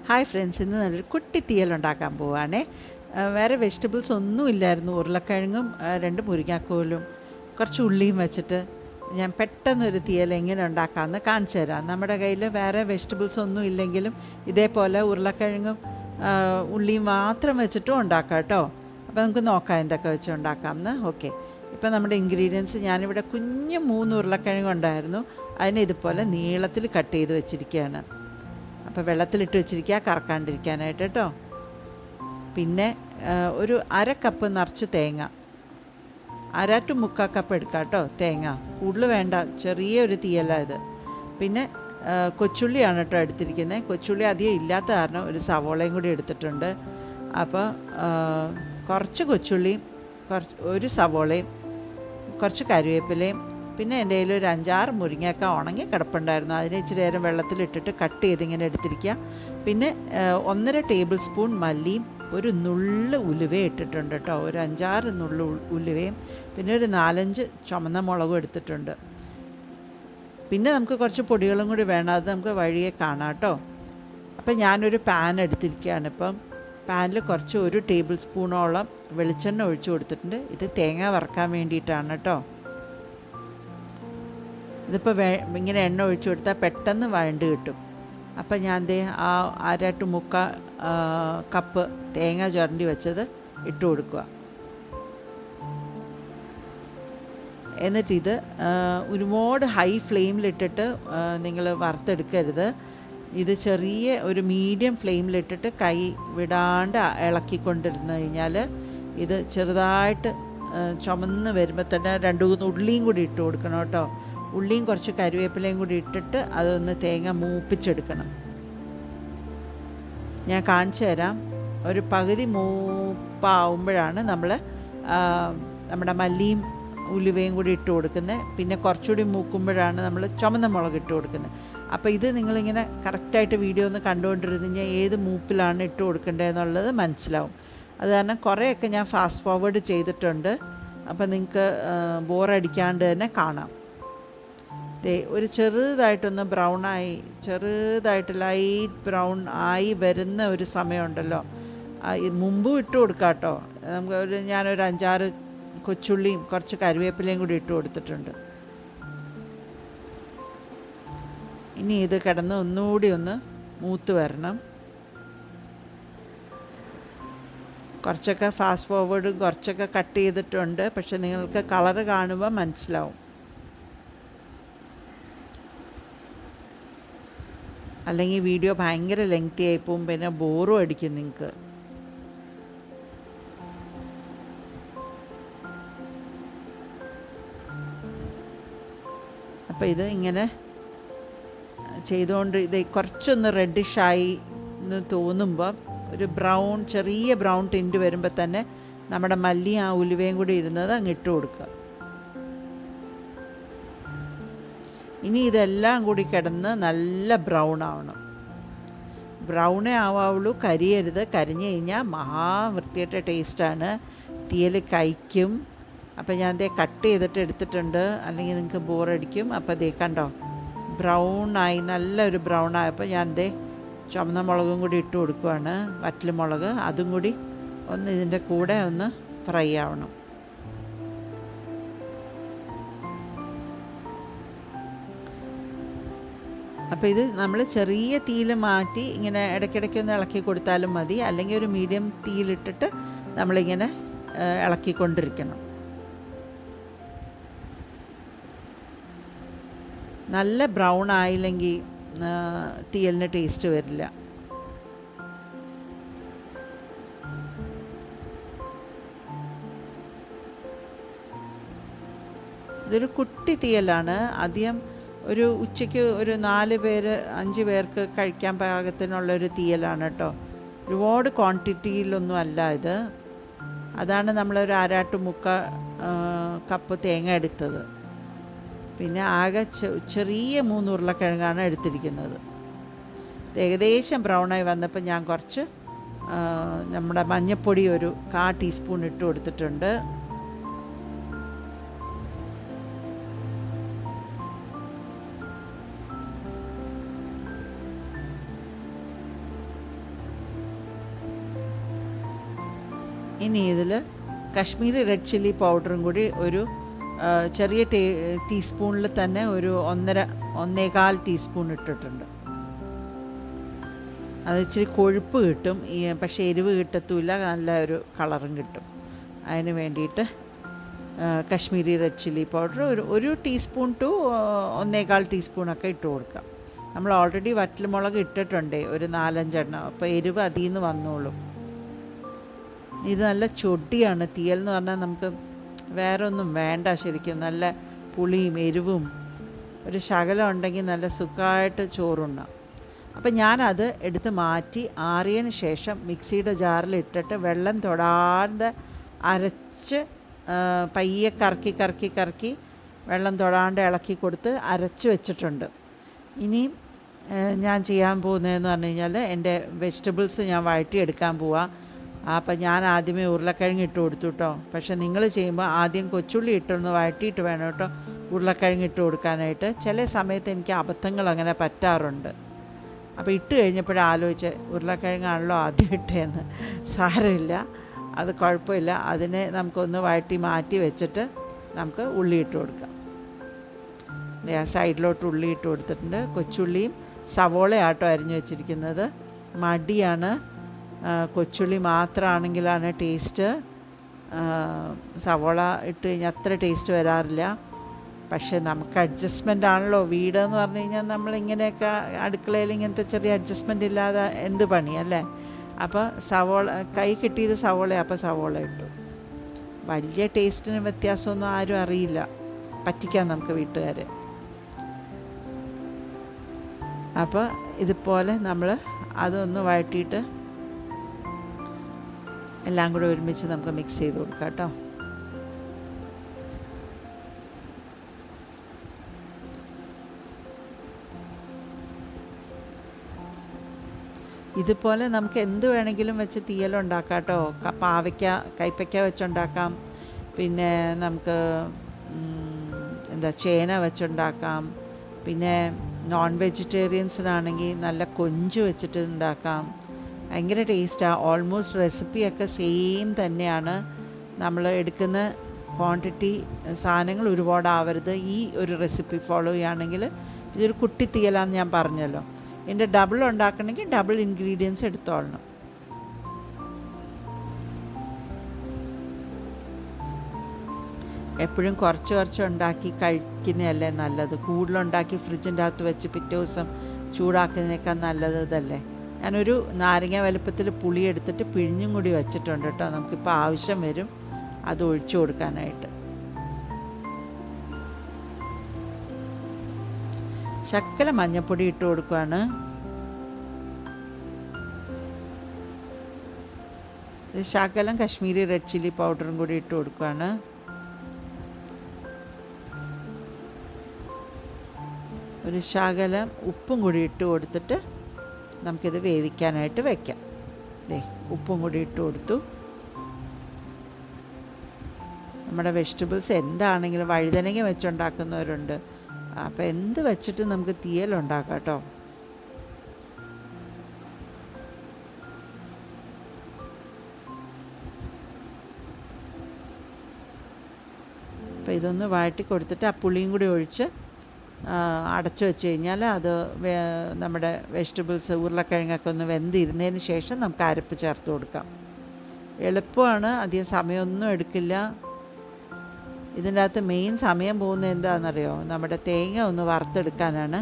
Hi friends, ഇന്ന് നല്ലൊരു കുട്ടി തീയൽ ഉണ്ടാക്കാൻ പോവുകയാണേ. വേറെ വെജിറ്റബിൾസ് ഒന്നും ഇല്ലായിരുന്നു. ഉരുളക്കിഴങ്ങും 2 മുരിങ്ങാക്കോലും കുറച്ച് ഉള്ളിയും വെച്ചിട്ട് ഞാൻ പെട്ടെന്നൊരു തീയൽ എങ്ങനെ ഉണ്ടാക്കാമെന്ന് കാണിച്ചു തരാം. നമ്മുടെ കയ്യിൽ വേറെ വെജിറ്റബിൾസ് ഒന്നും ഇല്ലെങ്കിലും ഇതേപോലെ ഉരുളക്കിഴങ്ങും ഉള്ളിയും മാത്രം വെച്ചിട്ടും ഉണ്ടാക്കാം കേട്ടോ. അപ്പോൾ നമുക്ക് നോക്കാം എന്തൊക്കെ വെച്ച് ഉണ്ടാക്കാമെന്ന്. ഓക്കെ, ഇപ്പോൾ നമ്മുടെ ഇൻഗ്രീഡിയൻസ് ഞാനിവിടെ കുഞ്ഞ് 3 ഉരുളക്കിഴങ്ങ് ഉണ്ടായിരുന്നു. അതിനെ ഇതുപോലെ നീളത്തിൽ കട്ട് ചെയ്ത് വെച്ചിരിക്കുകയാണ്. അപ്പോൾ വെള്ളത്തിലിട്ട് വെച്ചിരിക്കുക കറക്കാണ്ടിരിക്കാനായിട്ട് കേട്ടോ. പിന്നെ ഒരു 1/2 കപ്പ് നിറച്ച് തേങ്ങ, 1/2 to 3/4 കപ്പ് എടുക്കാം കേട്ടോ തേങ്ങ. കൂടുതൽ വേണ്ട, ചെറിയൊരു തീയല്ല ഇത്. പിന്നെ കൊച്ചുള്ളിയാണ് കേട്ടോ എടുത്തിരിക്കുന്നത്. കൊച്ചുള്ളി അധികം ഇല്ലാത്ത കാരണം ഒരു സവോളയും കൂടി എടുത്തിട്ടുണ്ട്. അപ്പോൾ കുറച്ച് കൊച്ചുള്ളിയും ഒരു സവോളയും കുറച്ച് കറിവേപ്പിലയും പിന്നെ എൻ്റെ കയ്യിൽ ഒരു 5-6 മുരിങ്ങയൊക്കെ ഉണങ്ങി കിടപ്പുണ്ടായിരുന്നു. അതിനെ ഇച്ചിരി നേരം വെള്ളത്തിലിട്ടിട്ട് കട്ട് ചെയ്തിങ്ങനെ എടുത്തിരിക്കുക. പിന്നെ 1.5 ടേബിൾ സ്പൂൺ മല്ലിയും ഒരു നുള്ള് ഉലുവയും ഇട്ടിട്ടുണ്ട് കേട്ടോ. ഒരു 5-6 നുള്ള് ഉലുവയും പിന്നെ ഒരു 4-5 ചുമന്ന മുളകും എടുത്തിട്ടുണ്ട്. പിന്നെ നമുക്ക് കുറച്ച് പൊടികളും കൂടി വേണം, അത് നമുക്ക് വഴിയെ കാണാം കേട്ടോ. അപ്പം ഞാനൊരു പാൻ എടുത്തിരിക്കുകയാണ്. ഇപ്പം പാനിൽ കുറച്ച് 1 ടേബിൾ സ്പൂണോളം വെളിച്ചെണ്ണ ഒഴിച്ചു കൊടുത്തിട്ടുണ്ട്. ഇത് തേങ്ങ വറുക്കാൻ വേണ്ടിയിട്ടാണ് കേട്ടോ. ഇതിപ്പോൾ ഇങ്ങനെ എണ്ണ ഒഴിച്ചു കൊടുത്താൽ പെട്ടെന്ന് വഴണ്ട് കിട്ടും. അപ്പം ഞാൻ ദേ ആ 1/2 to 3/4 കപ്പ് തേങ്ങ ചുരണ്ടി വെച്ചത് ഇട്ട് കൊടുക്കുക. എന്നിട്ടിത് ഒരുപാട് ഹൈ ഫ്ലെയിമിലിട്ടിട്ട് നിങ്ങൾ വറുത്തെടുക്കരുത്. ഇത് ചെറിയ ഒരു മീഡിയം ഫ്ലെയിമിലിട്ടിട്ട് കൈ വിടാണ്ട് ഇളക്കിക്കൊണ്ടിരുന്നു കഴിഞ്ഞാൽ ഇത് ചെറുതായിട്ട് ചുമന്ന് വരുമ്പോൾ തന്നെ 2-3 ഉള്ളിയും കൂടി ഇട്ട് കൊടുക്കണം കേട്ടോ. ഉള്ളിയും കുറച്ച് കറിവേപ്പിലയും കൂടി ഇട്ടിട്ട് അതൊന്ന് തേങ്ങ മൂപ്പിച്ചെടുക്കണം. ഞാൻ കാണിച്ചു തരാം. ഒരു പകുതി മൂപ്പാവുമ്പോഴാണ് നമ്മൾ നമ്മുടെ മല്ലിയും ഉലുവയും കൂടി ഇട്ട് കൊടുക്കുന്നത്. പിന്നെ കുറച്ചുകൂടി മൂക്കുമ്പോഴാണ് നമ്മൾ ചുമന്ന മുളക് ഇട്ട് കൊടുക്കുന്നത്. അപ്പോൾ ഇത് നിങ്ങളിങ്ങനെ കറക്റ്റായിട്ട് വീഡിയോ ഒന്ന് കണ്ടുകൊണ്ടിരുന്ന് കഴിഞ്ഞാൽ ഏത് മൂപ്പിലാണ് ഇട്ട് കൊടുക്കേണ്ടതെന്നുള്ളത് മനസ്സിലാവും. അത് കാരണം കുറേയൊക്കെ ഞാൻ ഫാസ്റ്റ് ഫോർവേഡ് ചെയ്തിട്ടുണ്ട്. അപ്പോൾ നിങ്ങൾക്ക് ബോറടിക്കാണ്ട് തന്നെ കാണാം. ഒരു ചെറുതായിട്ടൊന്ന് ബ്രൗണായി, ചെറുതായിട്ട് ലൈറ്റ് ബ്രൗൺ ആയി വരുന്ന ഒരു സമയമുണ്ടല്ലോ, മുമ്പും ഇട്ട് കൊടുക്കാം കേട്ടോ. നമുക്ക് ഞാനൊരു 5-6 കൊച്ചുള്ളിയും കുറച്ച് കറിവേപ്പിലയും കൂടി ഇട്ട് കൊടുത്തിട്ടുണ്ട്. ഇനി ഇത് കിടന്ന് ഒന്നുകൂടി ഒന്ന് മൂത്ത് വരണം. കുറച്ചൊക്കെ ഫാസ്റ്റ് ഫോർവേഡും കുറച്ചൊക്കെ കട്ട് ചെയ്തിട്ടുണ്ട്. പക്ഷെ നിങ്ങൾക്ക് കളറ് കാണുമ്പോൾ മനസ്സിലാവും. അല്ലെങ്കിൽ വീഡിയോ ഭയങ്കര ലെങ്തി ആയിപ്പോവും, പിന്നെ ബോറും അടിക്കും നിങ്ങൾക്ക്. അപ്പോൾ ഇത് ഇങ്ങനെ ചെയ്തുകൊണ്ട് ഇത് കുറച്ചൊന്ന് റെഡിഷായി എന്ന് തോന്നുമ്പോൾ ഒരു ബ്രൗൺ, ചെറിയ ബ്രൗൺ ടിൻറ്റ് വരുമ്പോൾ തന്നെ നമ്മുടെ മല്ലി ആ ഉലുവയും കൂടി ഇരുന്നത് അങ്ങ് ഇട്ട് കൊടുക്കുക. ഇനി ഇതെല്ലാം കൂടി കിടന്ന് നല്ല ബ്രൗൺ ആവണം. ബ്രൗണേ ആവുള്ളൂ, കരിയരുത്. കരിഞ്ഞു കഴിഞ്ഞാൽ മഹാവൃത്തിയായിട്ട് ടേസ്റ്റാണ്, തീയൽ കഴിക്കും. അപ്പോൾ ഞാൻ ദേ കട്ട് ചെയ്തിട്ട് എടുത്തിട്ടുണ്ട്, അല്ലെങ്കിൽ നിങ്ങൾക്ക് ബോറടിക്കും. അപ്പോൾ ദേ കണ്ടോ, ബ്രൗണായി, നല്ലൊരു ബ്രൗൺ ആയപ്പോൾ ഞാൻ ദേ ചുമന്ന മുളകും കൂടി ഇട്ട് കൊടുക്കുവാണ്, വറ്റൽ മുളക്. അതും കൂടി ഒന്ന് ഇതിൻ്റെ കൂടെ ഒന്ന് ഫ്രൈ ആവണം. അപ്പോൾ ഇത് നമ്മൾ ചെറിയ തീയിൽ മാറ്റി ഇങ്ങനെ ഇടയ്ക്കിടയ്ക്ക് ഒന്ന് ഇളക്കി കൊടുത്താലും മതി, അല്ലെങ്കിൽ ഒരു മീഡിയം തീയിലിട്ടിട്ട് നമ്മളിങ്ങനെ ഇളക്കിക്കൊണ്ടിരിക്കണം. നല്ല ബ്രൗൺ ആയില്ലെങ്കിൽ തീയലിന് ടേസ്റ്റ് വരില്ല. ഇതൊരു കുട്ടി തീയലാണ്. ആദ്യം ഒരു ഉച്ചയ്ക്ക് ഒരു 4 പേര് 5 പേർക്ക് കഴിക്കാൻ പാകത്തിനുള്ളൊരു തീയലാണ് കേട്ടോ. ഒരുപാട് ക്വാണ്ടിറ്റിയിലൊന്നും അല്ല ഇത്. അതാണ് നമ്മളൊരു 1/2 to 3/4 കപ്പ് തേങ്ങ എടുത്തത്. പിന്നെ ആകെ ചെറിയ 3 ഉരുളക്കിഴങ്ങാണ് എടുത്തിരിക്കുന്നത്. ഏകദേശം ബ്രൗണായി വന്നപ്പോൾ ഞാൻ കുറച്ച് നമ്മുടെ മഞ്ഞൾപ്പൊടി ഒരു 1/4 ടീസ്പൂൺ ഇട്ട് കൊടുത്തിട്ടുണ്ട്. ഇനി ഇതിൽ കശ്മീരി റെഡ് ചില്ലി പൗഡറും കൂടി ഒരു ചെറിയ ടീസ്പൂണിൽ തന്നെ ഒരു 1.5 ടീസ്പൂൺ ഇട്ടിട്ടുണ്ട്. അത് ഇച്ചിരി കൊഴുപ്പ് കിട്ടും, പക്ഷേ എരിവ് കിട്ടത്തുമില്ല, നല്ല ഒരു കളറും കിട്ടും. അതിന് വേണ്ടിയിട്ട് കശ്മീരി റെഡ് ചില്ലി പൗഡർ ഒരു ടീസ്പൂൺ ടു 1.25 ടീസ്പൂണൊക്കെ ഇട്ട് കൊടുക്കാം. നമ്മൾ ഓൾറെഡി വറ്റൽമുളക് ഇട്ടിട്ടുണ്ട് ഒരു 4-5 എണ്ണം, അപ്പോൾ എരിവ് അതിൽ നിന്ന് വന്നോളും. ഇത് നല്ല ചൊടിയാണ്. തീയൽ എന്ന് പറഞ്ഞാൽ നമുക്ക് വേറെ ഒന്നും വേണ്ട, ശരിക്കും നല്ല പുളിയും എരിവും ഒരു ശകലം ഉണ്ടെങ്കിൽ നല്ല സുഖമായിട്ട് ചോറുണ്ണാം. അപ്പം ഞാനത് എടുത്ത് മാറ്റി ആറിയതിന് ശേഷം മിക്സിയുടെ ജാറിൽ ഇട്ടിട്ട് വെള്ളം തൊടാതെ അരച്ച് പയ്യെ കറക്കി വെള്ളം തൊടാണ്ട് ഇളക്കി കൊടുത്ത് അരച്ച് വെച്ചിട്ടുണ്ട്. ഇനിയും ഞാൻ ചെയ്യാൻ പോകുന്നതെന്ന് പറഞ്ഞു കഴിഞ്ഞാൽ എൻ്റെ വെജിറ്റബിൾസ് ഞാൻ വഴറ്റിയെടുക്കാൻ പോവാം. അപ്പം ഞാൻ ആദ്യമേ ഉരുളക്കിഴങ്ങ് ഇട്ട് കൊടുത്തു കേട്ടോ. പക്ഷേ നിങ്ങൾ ചെയ്യുമ്പോൾ ആദ്യം കൊച്ചുള്ളി ഇട്ടൊന്ന് വഴറ്റിയിട്ട് വേണം കേട്ടോ ഉരുളക്കിഴങ്ങ് ഇട്ട് കൊടുക്കാനായിട്ട്. ചില സമയത്ത് എനിക്ക് അബദ്ധങ്ങൾ അങ്ങനെ പറ്റാറുണ്ട്. അപ്പോൾ ഇട്ട് കഴിഞ്ഞപ്പോഴാലോചിച്ച് ഉരുളക്കിഴങ്ങാണല്ലോ ആദ്യം ഇട്ടേന്ന്. സാരമില്ല, അത് കുഴപ്പമില്ല. അതിനെ നമുക്കൊന്ന് വഴറ്റി മാറ്റി വെച്ചിട്ട് നമുക്ക് ഉള്ളി ഇട്ട് കൊടുക്കാം. സൈഡിലോട്ട് ഉള്ളി ഇട്ട് കൊടുത്തിട്ടുണ്ട്. കൊച്ചുള്ളിയും സവോളയാട്ടോ അരിഞ്ഞു വെച്ചിരിക്കുന്നത്. മടിയാണ്, കൊച്ചുള്ളി മാത്രമാണെങ്കിലാണ് ടേസ്റ്റ്. സവോള ഇട്ട് കഴിഞ്ഞാൽ അത്ര ടേസ്റ്റ് വരാറില്ല. പക്ഷേ നമുക്ക് അഡ്ജസ്റ്റ്മെൻ്റ് ആണല്ലോ വീടെന്ന് പറഞ്ഞു കഴിഞ്ഞാൽ, നമ്മളിങ്ങനെയൊക്കെ അടുക്കളയിൽ ഇങ്ങനത്തെ ചെറിയ അഡ്ജസ്റ്റ്മെൻ്റ് ഇല്ലാതെ എന്ത് പണിയല്ലേ. അപ്പോൾ സവോള കൈ കിട്ടിയത് സവോള, അപ്പോൾ സവോള ഇട്ടു. വലിയ ടേസ്റ്റിന് വ്യത്യാസമൊന്നും ആരും അറിയില്ല, പറ്റിക്കാം നമുക്ക് വീട്ടുകാരെ. അപ്പോൾ ഇതുപോലെ നമ്മൾ അതൊന്ന് വഴറ്റിയിട്ട് എല്ലാം കൂടെ ഒരുമിച്ച് നമുക്ക് മിക്സ് ചെയ്ത് കൊടുക്കാം കേട്ടോ. ഇതുപോലെ നമുക്ക് എന്ത് വേണമെങ്കിലും വെച്ച് തീയലുണ്ടാക്കാം കേട്ടോ. കൈപ്പയ്ക്ക വെച്ചുണ്ടാക്കാം, പിന്നെ നമുക്ക് ചേന വെച്ചുണ്ടാക്കാം, പിന്നെ നോൺ വെജിറ്റേറിയൻസിനാണെങ്കിൽ നല്ല കൊഞ്ച് വെച്ചിട്ട് ഉണ്ടാക്കാം. ഭയങ്കര ടേസ്റ്റാണ്. ഓൾമോസ്റ്റ് റെസിപ്പിയൊക്കെ സെയിം തന്നെയാണ്. നമ്മൾ എടുക്കുന്ന ക്വാണ്ടിറ്റി സാധനങ്ങൾ ഒരുപാടാവരുത്. ഈ ഒരു റെസിപ്പി ഫോളോ ചെയ്യുകയാണെങ്കിൽ ഇതൊരു കുട്ടി തീയലാന്ന് ഞാൻ പറഞ്ഞല്ലോ. ഇതിൻ്റെ ഡബിൾ ഉണ്ടാക്കണമെങ്കിൽ ഡബിൾ ഇൻഗ്രീഡിയൻസ് എടുത്തോളണം. എപ്പോഴും കുറച്ച് ഉണ്ടാക്കി കഴിക്കുന്നതല്ലേ നല്ലത്. കൂടുതലുണ്ടാക്കി ഫ്രിഡ്ജിൻ്റെ അകത്ത് വെച്ച് പിറ്റേ ദിവസം ചൂടാക്കുന്നതിനേക്കാൾ നല്ലത് ഇതല്ലേ. ഞാനൊരു നാരങ്ങ വലുപ്പത്തിൽ പുളി എടുത്തിട്ട് പിഴിഞ്ഞും കൂടി വെച്ചിട്ടുണ്ട് കേട്ടോ. നമുക്കിപ്പോൾ ആവശ്യം വരും അത് ഒഴിച്ചു കൊടുക്കാനായിട്ട്. ശക്കല മഞ്ഞൾപ്പൊടി ഇട്ട് കൊടുക്കുകയാണ്. ശകലം കശ്മീരി റെഡ് ചില്ലി പൗഡറും കൂടി ഇട്ട് കൊടുക്കുകയാണ്. ഒരു ശകലം ഉപ്പും കൂടി ഇട്ട് കൊടുത്തിട്ട് നമുക്കിത് വേവിക്കാനായിട്ട് വയ്ക്കാം. ഉപ്പും കൂടി ഇട്ട് കൊടുത്തു. നമ്മുടെ വെജിറ്റബിൾസ് എന്താണെങ്കിലും വഴുതനങ്ങ വെച്ചുണ്ടാക്കുന്നവരുണ്ട്. അപ്പോൾ എന്ത് വെച്ചിട്ട് നമുക്ക് തീയലുണ്ടാക്കാം കേട്ടോ. അപ്പോൾ ഇതൊന്ന് വഴറ്റി കൊടുത്തിട്ട് ആ പുളിയും കൂടി ഒഴിച്ച് അടച്ചു വെച്ച് കഴിഞ്ഞാൽ അത് നമ്മുടെ വെജിറ്റബിൾസ് ഉരുളക്കിഴങ്ങൊക്കെ ഒന്ന് വെന്തിരുന്നതിന് ശേഷം നമുക്ക് അരപ്പ് ചേർത്ത് കൊടുക്കാം. എളുപ്പമാണ്, അധികം സമയമൊന്നും എടുക്കില്ല. ഇതിൻ്റെ അകത്ത് മെയിൻ സമയം പോകുന്നത് എന്താണെന്നറിയോ, നമ്മുടെ തേങ്ങ ഒന്ന് വറുത്തെടുക്കാനാണ്.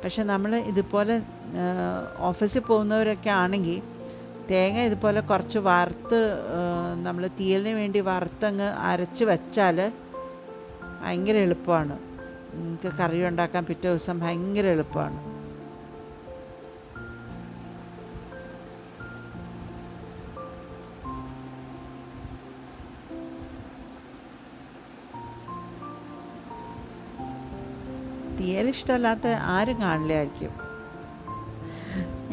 പക്ഷെ നമ്മൾ ഇതുപോലെ ഓഫീസിൽ പോകുന്നവരൊക്കെ ആണെങ്കിൽ തേങ്ങ ഇതുപോലെ കുറച്ച് വറുത്ത് നമ്മൾ തീയലിന് വേണ്ടി വറുത്തങ്ങ് അരച്ച് വെച്ചാൽ ഭയങ്കര എളുപ്പമാണ്. നമുക്ക് കറി ഉണ്ടാക്കാൻ പിറ്റേ ദിവസം ഭയങ്കര എളുപ്പമാണ്. തീയൽ ഇഷ്ടമല്ലാത്ത ആരും കാണില്ലായിരിക്കും.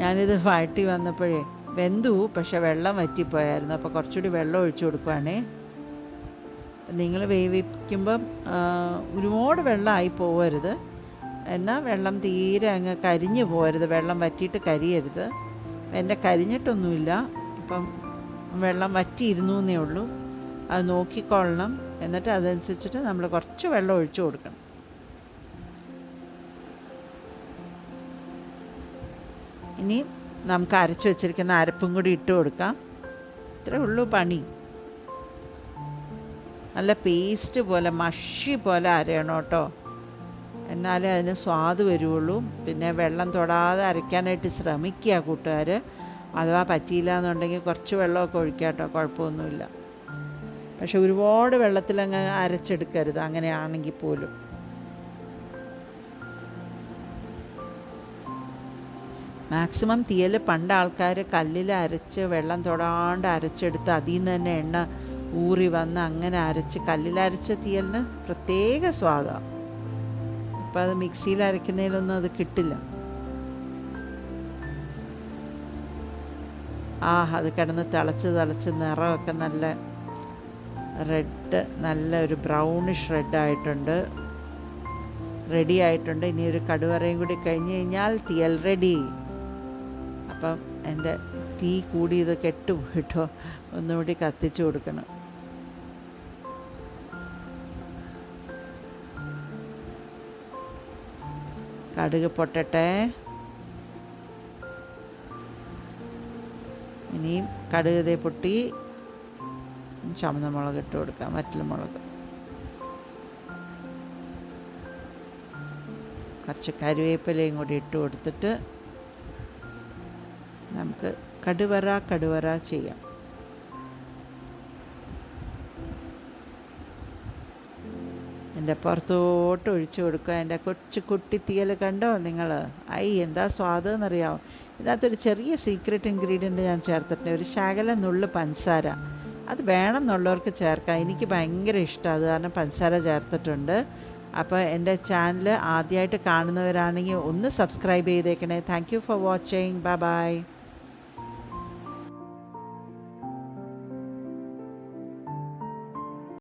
ഞാനിത് വഴറ്റി വന്നപ്പോഴേ വെന്തു, പക്ഷെ വെള്ളം വറ്റിപ്പോയായിരുന്നു. അപ്പോൾ കുറച്ചുകൂടി വെള്ളം ഒഴിച്ചു കൊടുക്കുവാണേ. നിങ്ങൾ വേവിക്കുമ്പം ഒരുപാട് വെള്ളമായി പോകരുത്, എന്നാൽ വെള്ളം തീരെ അങ്ങ് കരിഞ്ഞു പോകരുത്, വെള്ളം വറ്റിയിട്ട് കരിയരുത്. എൻ്റെ കരിഞ്ഞിട്ടൊന്നുമില്ല. ഇപ്പം വെള്ളം വറ്റിയിരുന്നു എന്നേ ഉള്ളൂ. അത് നോക്കിക്കൊള്ളണം. എന്നിട്ട് അതനുസരിച്ചിട്ട് നമ്മൾ കുറച്ച് വെള്ളം ഒഴിച്ചു കൊടുക്കണം. ഇനി നമുക്ക് അരച്ചു വെച്ചിരിക്കുന്ന അരപ്പും കൂടി ഇട്ട് കൊടുക്കാം. ഇത്രേ ഉള്ളൂ പണി. നല്ല പേസ്റ്റ് പോലെ മഷി പോലെ അരയണം കേട്ടോ, എന്നാലേ അതിന് സ്വാദ് വരുള്ളൂ. പിന്നെ വെള്ളം തൊടാതെ അരയ്ക്കാനായിട്ട് ശ്രമിക്കുക കൂട്ടുകാർ. അഥവാ പറ്റിയില്ല എന്നുണ്ടെങ്കിൽ കുറച്ച് വെള്ളമൊക്കെ ഒഴിക്കുക കേട്ടോ, കുഴപ്പമൊന്നുമില്ല. പക്ഷെ ഒരുപാട് വെള്ളത്തിലങ്ങ് അരച്ചെടുക്കരുത് അങ്ങനെയാണെങ്കിൽ പോലും. മാക്സിമം തീയൽ പണ്ട് ആൾക്കാർ കല്ലിൽ അരച്ച് വെള്ളം തൊടാണ്ട് അരച്ചെടുത്ത് അതിൽ നിന്ന് തന്നെ എണ്ണ ഊറി വന്ന് അങ്ങനെ അരച്ച്, കല്ലിലരച്ച തീയലിന് പ്രത്യേക സ്വാദാണ്. ഇപ്പം അത് മിക്സിയിൽ അരയ്ക്കുന്നതിലൊന്നും അത് കിട്ടില്ല. അത് കിടന്ന് തിളച്ച് നിറമൊക്കെ നല്ല റെഡ്, നല്ല ഒരു ബ്രൗണിഷ് റെഡായിട്ടുണ്ട്, റെഡി ആയിട്ടുണ്ട്. ഇനി ഒരു കടുവറയും കൂടി കഴിഞ്ഞ് കഴിഞ്ഞാൽ തീയൽ റെഡി. അപ്പം എൻ്റെ തീ കൂടി ഇത് കെട്ടുപോയിട്ടോ, ഒന്നുകൂടി കത്തിച്ചു കൊടുക്കണം. കടുക് പൊട്ടട്ടെ. ഇനിയും കടുക് ഇതേ പൊട്ടി. ചുമന്ന മുളക് ഇട്ട് കൊടുക്കാം, വറ്റൽ മുളക്. കുറച്ച് കറിവേപ്പിലയും കൂടി ഇട്ട് കൊടുത്തിട്ട് നമുക്ക് കടുവറ ചെയ്യാം. എൻ്റെ പുറത്തോട്ട് ഒഴിച്ചു കൊടുക്കുക. എൻ്റെ കൊച്ചു കുട്ടി തീയൽ കണ്ടോ നിങ്ങൾ? എന്താ സ്വാദ് എന്നറിയാമോ? ഇതിനകത്തൊരു ചെറിയ സീക്രട്ട് ഇൻഗ്രീഡിയൻറ്റ് ഞാൻ ചേർത്തിട്ടുണ്ട്, ഒരു ശകലം നുള്ളു പഞ്ചസാര. അത് വേണം എന്നുള്ളവർക്ക് ചേർക്കാം. എനിക്ക് ഭയങ്കര ഇഷ്ടമാണ്, അത് കാരണം പഞ്ചസാര ചേർത്തിട്ടുണ്ട്. അപ്പോൾ എൻ്റെ ചാനൽ ആദ്യമായിട്ട് കാണുന്നവരാണെങ്കിൽ ഒന്ന് സബ്സ്ക്രൈബ് ചെയ്തേക്കണേ. Thank you for watching. Bye bye.